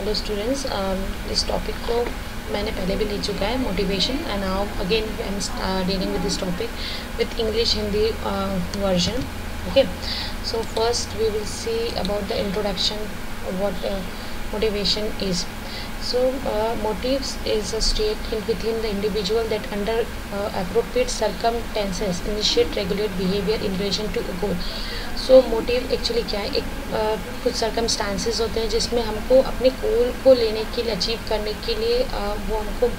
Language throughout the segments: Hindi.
हेलो स्टूडेंट्स, इस टॉपिक को मैंने पहले भी ले चुका है, motivation, and now again I am dealing with this topic with English Hindi version. Okay, so first we will see about the introduction of what motivation is. So motives is a state within the individual that under appropriate circumstances initiate regulate behavior in relation to a goal. So motive actually क्या है, एक कुछ circumstances होते हैं जिसमें हमको अपने गोल को लेने के लिए, अचीव करने के लिए वो हमको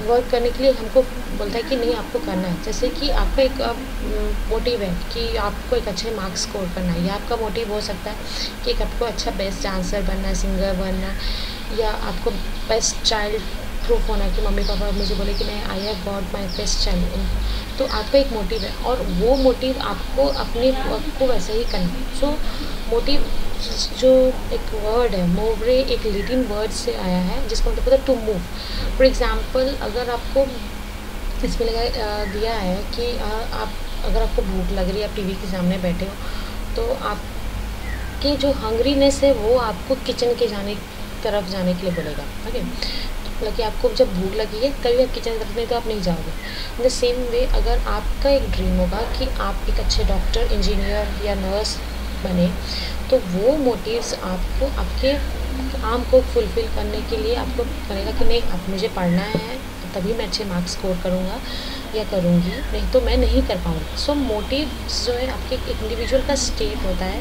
वर्क करने के लिए हमको बोलता है कि नहीं आपको करना है. जैसे कि आपका एक मोटिव है कि आपको एक अच्छे मार्क्स स्कोर करना है, या आपका मोटिव हो सकता है कि एक आपको अच्छा बेस्ट डांसर बनना है, सिंगर बनना है, या आपको बेस्ट चाइल्ड प्रूफ होना है कि मम्मी पापा मुझे बोले कि नहीं I have got my best child. तो आपका एक मोटिव है और वो मोटिव आपको अपने वर्क को वैसे ही करना है. सो मोटिव जो एक वर्ड है, मोवरे एक लैटिन वर्ड से आया है जिसका मतलब होता है टू मूव. फॉर एग्ज़ाम्पल, अगर आपको इसमें दिया है कि आप अगर आपको भूख लग रही है, आप टीवी के सामने बैठे हो, तो आपके जो हंग्रीनेस है वो आपको किचन के तरफ जाने के लिए बोलेगा. ओके, मतलब कि आपको जब भूख लगी है तभी आप किचन की तरफ, नहीं तो आप नहीं जाओगे. इन द सेम वे अगर आपका एक ड्रीम होगा कि आप एक अच्छे डॉक्टर, इंजीनियर या नर्स बने, तो वो मोटिव्स आपको आपके काम को फुलफ़िल करने के लिए आपको करेगा कि नहीं अब मुझे पढ़ना है तभी मैं अच्छे मार्क्स स्कोर करूँगा या करूँगी, नहीं तो मैं नहीं कर पाऊँगी. सो मोटिव्स जो है आपके एक इंडिविजुअल का स्टेट होता है,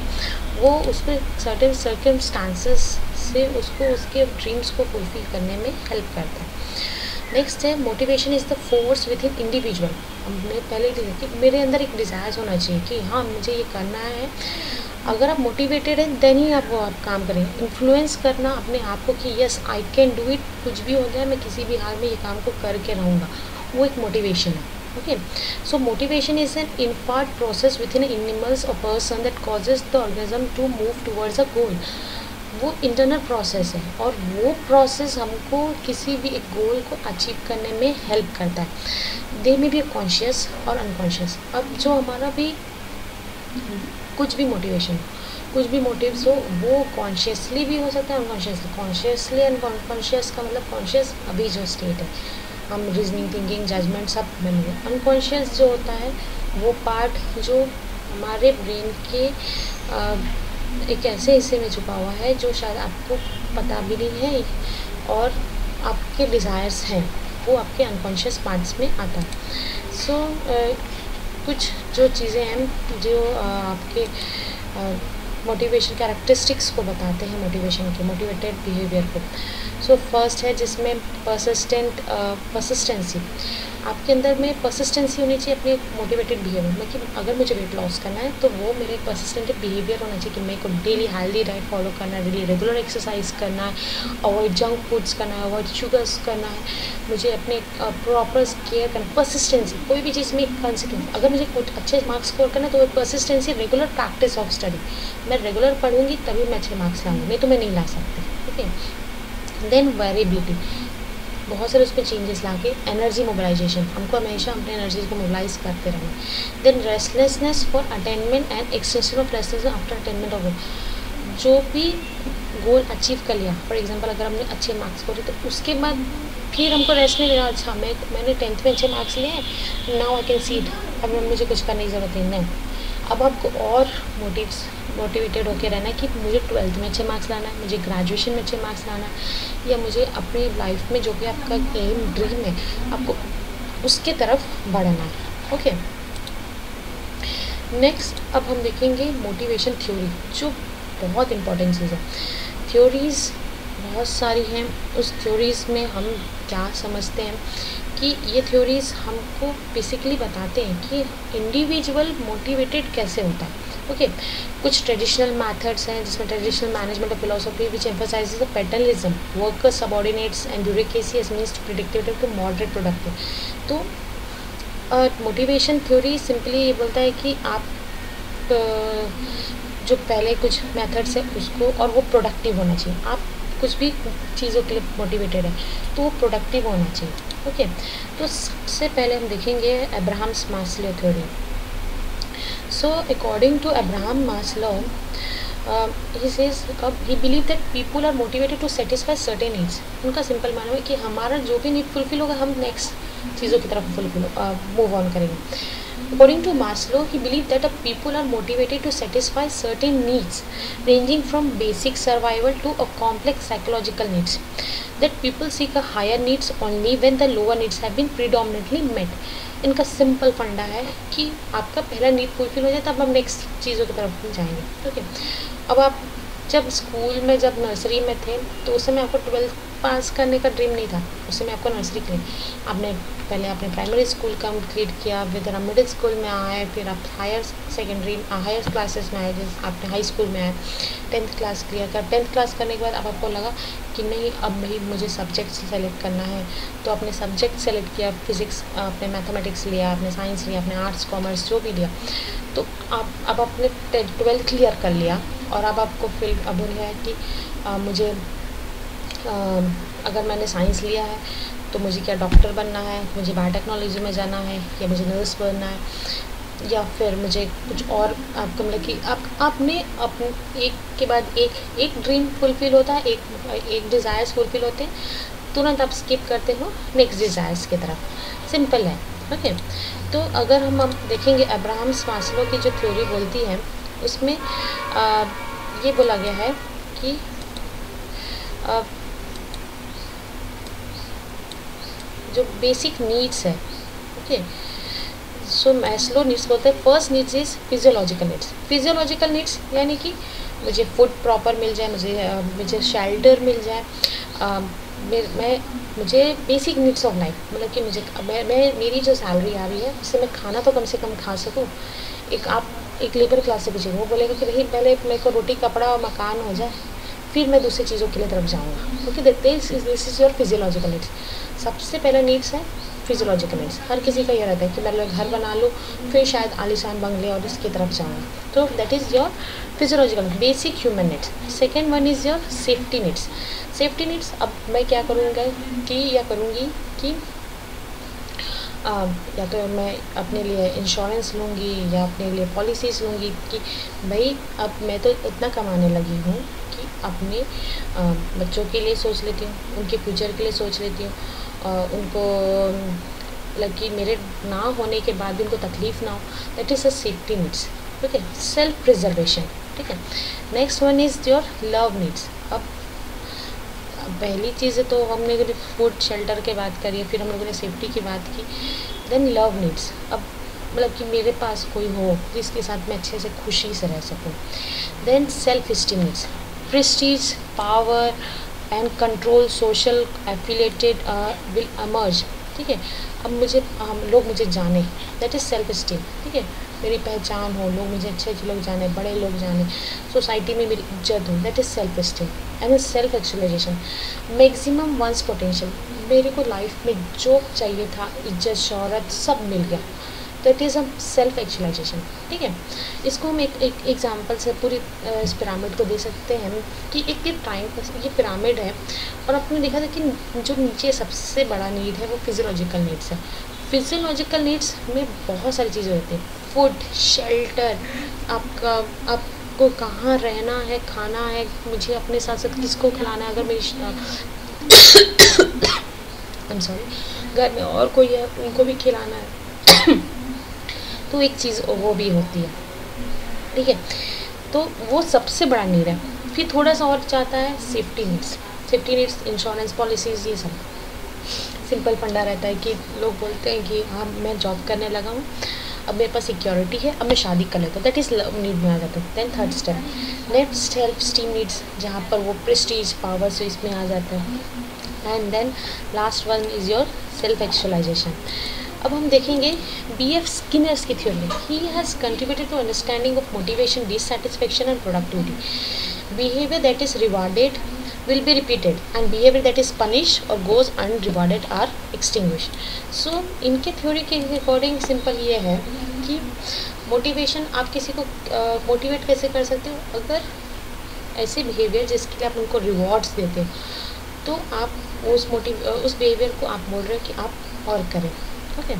वो उसमें सर्टेन सर्कमस्टांसेस से उसको उसके ड्रीम्स को फुलफ़िल करने में हेल्प करता है. नेक्स्ट है motivation is the force with in individual. हमने पहले देखा कि मेरे अंदर एक डिज़ायर्स होना चाहिए कि हाँ मुझे ये करना है. अगर आप मोटिवेटेड हैं देन ही आप काम करेंगे. इन्फ्लुएंस करना अपने आप को कि yes I can do it, कुछ भी हो जाए मैं किसी भी हाल में ये काम को करके रहूँगा, वो एक मोटिवेशन है. Okay, so motivation is an inferred process within animals और person that causes the organism to move towards a goal. वो इंटरनल प्रोसेस है और वो प्रोसेस हमको किसी भी एक गोल को अचीव करने में हेल्प करता है. दे में भी कॉन्शियस और अनकॉन्शियस. अब जो हमारा भी कुछ भी मोटिवेशन हो, कुछ भी मोटिव्स हो, वो कॉन्शियसली भी हो सकता है, अनकॉन्शियसली. कॉन्शियसली अनकॉन्शियस का मतलब कॉन्शियस अभी जो स्टेट है, हम रीजनिंग, थिंकिंग, जजमेंट सब बनेंगे. अनकॉन्शियस जो होता है वो पार्ट जो हमारे ब्रेन के एक ऐसे हिस्से में छुपा हुआ है जो शायद आपको पता भी नहीं है और आपके डिज़ायर्स हैं, वो आपके अनकॉन्शियस पार्ट्स में आता है. सो कुछ जो चीज़ें हैं जो आपके मोटिवेशन कैरेक्टरिस्टिक्स को बताते हैं, मोटिवेशन के, मोटिवेटेड बिहेवियर को. सो फर्स्ट है जिसमें परसिस्टेंसी. आपके अंदर में परसिस्टेंसी होनी चाहिए अपने मोटिवेटेड बिहेवियर में कि अगर मुझे वेट लॉस करना है तो वो मेरे परसिस्टेंट बिहेवियर होना चाहिए कि मेरे को डेली हेल्दी डाइट फॉलो करना है, डेली रेगुलर एक्सरसाइज करना है, अवॉइड जंक फूड्स करना है, अवॉइड शुगर्स करना है, मुझे अपने प्रॉपर केयर करना. परसिस्टेंसी, कोई भी चीज़ में कंसिस्टेंसी. अगर मुझे कुछ अच्छे मार्क्स स्कोर करना है तो वो persistency, regular practice of study. मैं रेगुलर पढ़ूँगी तभी मैं अच्छे मार्क्स लाऊँगी, नहीं तो मैं नहीं ला सकती. ओके, देन वेरिएबिलिटी, बहुत सारे उसमें चेंजेस ला के. एनर्जी मोबिलाइजेशन, हमको हमेशा अपने एनर्जी को मोबिलाइज करते रहना. Then restlessness for attainment and extension of restlessness after attainment of goal. जो भी गोल अचीव कर लिया, फॉर एग्जांपल अगर हमने अच्छे मार्क्स करे तो उसके बाद फिर हमको रेस्ट नहीं लेना. अच्छा मैंने 10th में अच्छे मार्क्स लिए हैं, now I can see it, अब मुझे कुछ करने की ज़रूरत नहीं. अब आपको और मोटिवेटेड होकर रहना है कि मुझे 12th में अच्छे मार्क्स लाना है, मुझे ग्रेजुएशन में अच्छे मार्क्स लाना है, या मुझे अपनी लाइफ में जो भी आपका एम, ड्रीम है, आपको उसके तरफ बढ़ना है. ओके, नेक्स्ट अब हम देखेंगे मोटिवेशन थ्योरी, जो बहुत इंपॉर्टेंट चीज़ है. थ्योरीज़ बहुत सारी हैं. उस थ्योरीज़ में हम क्या समझते हैं कि ये थ्योरीज़ हमको बेसिकली बताते हैं कि इंडिविजुअल मोटिवेटेड कैसे होता है. ओके, कुछ ट्रेडिशनल मेथड्स हैं जिसमें traditional management of philosophy which emphasizes the paternalism, worker subordinates and bureaucracy as means to predictive to moderate productive. तो मोटिवेशन थ्योरी सिंपली ये बोलता है कि आप जो पहले कुछ मेथड्स हैं उसको, और वो प्रोडक्टिव होना चाहिए. आप कुछ भी चीज़ों के लिए मोटिवेटेड है तो वो प्रोडक्टिव होना चाहिए. ओके, तो सबसे पहले हम देखेंगे Abraham's Maslow theory. So according to Abraham Maslow he says अब he believe that people are motivated to satisfy certain needs. उनका सिंपल मानना है कि हमारा जो भी नीड फुलफिल होगा हम नेक्स्ट चीज़ों की तरफ मूव ऑन करेंगे। According to Maslow, he believed that people are motivated to satisfy certain needs, ranging from basic survival to a complex psychological needs. That people seek a higher needs only when the lower needs have been predominantly met. इनका सिंपल फंडा है कि आपका पहला नीड फुलफिल हो जाए तब हम नेक्स्ट चीज़ों की तरफ जाएंगे। ठीक है, अब आप जब स्कूल में जब नर्सरी में थे तो उस समय आपको 12th पास करने का ड्रीम नहीं था, उस समय आपको नर्सरी के लिए आपने पहले आपने प्राइमरी स्कूल कंप्लीट किया, फिर आप मिडिल स्कूल में आए, फिर आप हायर क्लासेस में आए, जैसे आपने हाई स्कूल में आए, 10th क्लास क्लियर कर। 10th क्लास करने के बाद अब आपको लगा कि नहीं अब भाई मुझे सब्जेक्ट सेलेक्ट करना है, तो आपने सब्जेक्ट सेलेक्ट किया, फिज़िक्स आपने मैथमेटिक्स लिया, आपने साइंस लिया, आपने आर्ट्स कॉमर्स जो भी लिया, तो आप अब आपने 12th क्लियर कर लिया और अब आपको फिर अब है कि मुझे अगर मैंने साइंस लिया है तो मुझे क्या डॉक्टर बनना है, मुझे बायोटेक्नोलॉजी में जाना है, या मुझे नर्स बनना है, या फिर मुझे कुछ और आपको मतलब कि आपने अपने एक के बाद एक ड्रीम फुलफ़िल होता है, एक डिज़ायर्स फुलफ़िल होते हैं, तुरंत आप स्किप करते हो नेक्स्ट डिज़ायर्स की तरफ। सिंपल है। ओके, तो अगर हम अब देखेंगे अब्राहम मास्लो की जो थ्योरी बोलती है उसमें ये बोला गया है कि जो बेसिक नीड्स है, ओके, सो मैस्लो नीड्स बोलते हैं first needs is physiological needs. Physiological needs यानी कि मुझे फूड प्रॉपर मिल जाए, मुझे शेल्टर मिल जाए, मुझे बेसिक नीड्स ऑफ लाइफ, मतलब कि मुझे मेरी जो सैलरी आ रही है उससे मैं खाना तो कम से कम खा सकूँ। एक लेबर क्लास से पूछेंगे, वो बोलेगा कि भाई पहले मेरे को रोटी कपड़ा और मकान हो जाए फिर मैं दूसरी चीज़ों के लिए तरफ जाऊँगा। क्योंकि देखते हैं this is your physiological needs. सबसे पहला नीड्स है फिजियोलॉजिकल नीड्स। हर किसी का ये रहता है कि मैं घर बना लूँ फिर शायद आलीशान बंगले और इसकी तरफ जाऊँगा, तो that is your physiological basic human needs. Second one is your safety needs. Safety needs, अब मैं क्या करूँगी कि या तो मैं अपने लिए इंश्योरेंस लूँगी या अपने लिए पॉलिसीज़ लूँगी कि भाई अब मैं तो इतना कमाने लगी हूँ कि अपने बच्चों के लिए सोच लेती हूँ, उनके फ्यूचर के लिए सोच लेती हूँ, उनको लगी मेरे ना होने के बाद भी उनको तकलीफ़ ना हो। That is a safety needs. ठीक है, सेल्फ प्रिजर्वेशन। ठीक है, next one is your love needs. अब पहली चीज़ तो हमने फूड शेल्टर की बात करी, फिर हम लोगों ने सेफ्टी की बात की, देन लव नीड्स। अब मतलब कि मेरे पास कोई हो जिसके साथ मैं अच्छे से खुशी से रह सकूं। Then self esteem needs, prestige, power and control, social affiliated will emerge. ठीक है, अब लोग मुझे जाने, दैट इज़ सेल्फ इस्टीम। ठीक है, मेरी पहचान हो, लोग मुझे अच्छे लोग जाने, बड़े लोग जाने, सोसाइटी में मेरी इज्जत हो, that is self esteem. And self actualization, maximum one's potential. मेरे को लाइफ में जो चाहिए था, इज्जत शोहरत सब मिल गया, that is a self actualisation. ठीक है, इसको हम एक एग्जाम्पल से पूरी इस पिरामिड को दे सकते हैं कि एक ये पिरामिड है और आपने देखा था कि जो नीचे सबसे बड़ा नीड है वो फिजियोलॉजिकल नीड्स है। फिजियोलॉजिकल नीड्स में बहुत सारी चीज़ें होती हैं, फूड, शेल्टर, आपको कहाँ रहना है, खाना है, मुझे अपने साथ साथ किसको खिलाना है, अगर मेरी घर में और कोई है उनको भी खिलाना है तो एक चीज़ वो भी होती है। ठीक है, तो वो सबसे बड़ा नीड है। फिर थोड़ा सा और चाहता है safety needs. Safety needs, insurance policies, ये सब सिंपल फंडा रहता है कि लोग बोलते हैं कि हाँ मैं जॉब करने लगा हूँ, अब मेरे पास सिक्योरिटी है, अब मैं शादी कर लेता हूँ, दैट इज़ लव नीड में आ जाता है। Then third step, next self esteem needs, जहाँ पर वो प्रेस्टीज, पावर से इसमें आ जाता है। And then last one is your self actualisation. अब हम देखेंगे BF स्किनर्स की theory. He has contributed to understanding of motivation, dissatisfaction and productivity. Behaviour that is rewarded will be repeated and behavior that is punished or goes unrewarded are extinguished. So इनके थ्योरी के अकॉर्डिंग सिंपल ये है कि मोटिवेशन, आप किसी को मोटिवेट कैसे कर सकते हो, अगर ऐसे बिहेवियर जिसके लिए आप उनको रिवॉर्ड्स देते हैं तो आप उस बिहेवियर को आप बोल रहे हो कि आप और करें। ओके,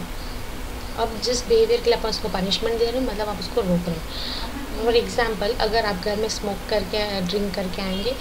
अब जिस बिहेवियर के लिए आप उसको पनिशमेंट दे रहे हो मतलब आप उसको रोक रहे हो। फॉर एग्ज़ाम्पल अगर आप घर में स्मोक करके ड्रिंक करके आएंगे